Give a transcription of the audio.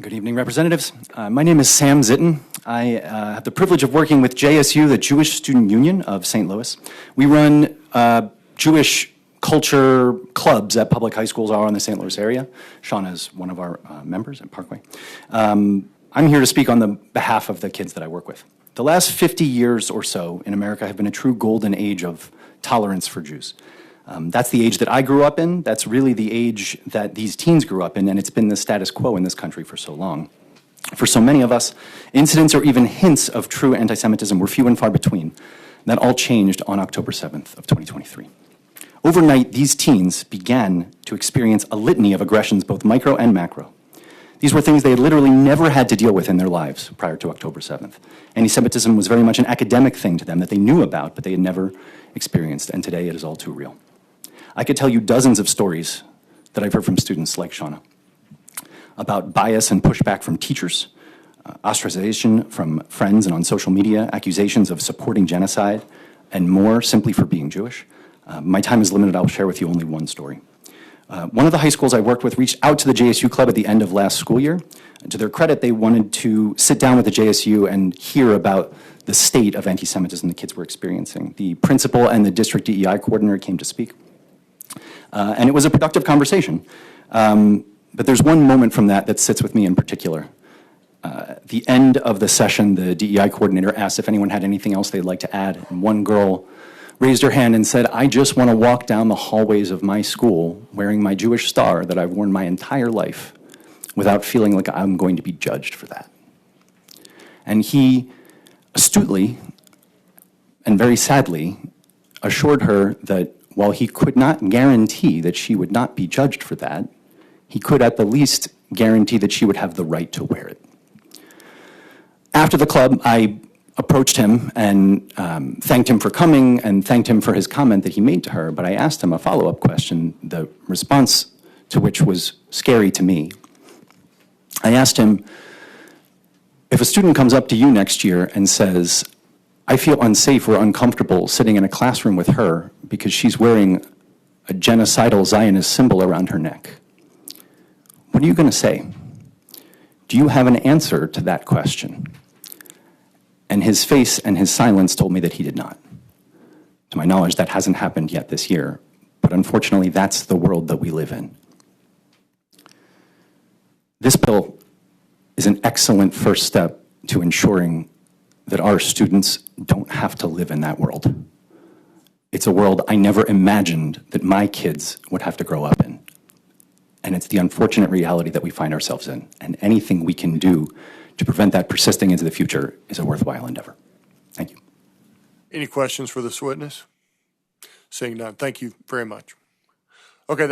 Good evening, representatives. My name is Sam Zitten. I have the privilege of working with JSU, the Jewish Student Union of St. Louis. We run Jewish culture clubs at public high schools all around the St. Louis area. Shauna is one of our members at Parkway. I'm here to speak on the behalf of the kids that I work with. The last 50 years or so in America have been a true golden age of tolerance for Jews. That's the age that I grew up in. That's really the age that these teens grew up in, and it's been the status quo in this country for so long. For so many of us, incidents or even hints of true anti-Semitism were few and far between. That all changed on October 7th of 2023. Overnight, these teens began to experience a litany of aggressions, both micro and macro. These were things they had literally never had to deal with in their lives prior to October 7th. Anti-Semitism was very much an academic thing to them that they knew about, but they had never experienced, and today it is all too real. I could tell you dozens of stories that I've heard from students like Shauna about bias and pushback from teachers, ostracization from friends and on social media, accusations of supporting genocide, and more simply for being Jewish. My time is limited. I'll share with you only one story. One of the high schools I worked with reached out to the JSU club at the end of last school year. To their credit, they wanted to sit down with the JSU and hear about the state of anti-Semitism the kids were experiencing. The principal and the district DEI coordinator came to speak. And it was a productive conversation. But there's one moment from that sits with me in particular. At the end of the session, the DEI coordinator asked if anyone had anything else they'd like to add. And one girl raised her hand and said, "I just want to walk down the hallways of my school wearing my Jewish star that I've worn my entire life without feeling like I'm going to be judged for that." And he astutely and very sadly assured her that while he could not guarantee that she would not be judged for that, he could at the least guarantee that she would have the right to wear it. After the club, I approached him and thanked him for coming and thanked him for his comment that he made to her, but I asked him a follow-up question, the response to which was scary to me. I asked him, if a student comes up to you next year and says, "I feel unsafe or uncomfortable sitting in a classroom with her because she's wearing a genocidal Zionist symbol around her neck," what are you going to say? Do you have an answer to that question? And his face and his silence told me that he did not. To my knowledge, that hasn't happened yet this year, but unfortunately, that's the world that we live in. This bill is an excellent first step to ensuring that our students don't have to live in that world. It's a world I never imagined that my kids would have to grow up in. And it's the unfortunate reality that we find ourselves in. And anything we can do to prevent that persisting into the future is a worthwhile endeavor. Thank you. Any questions for this witness? Seeing none, thank you very much. Okay.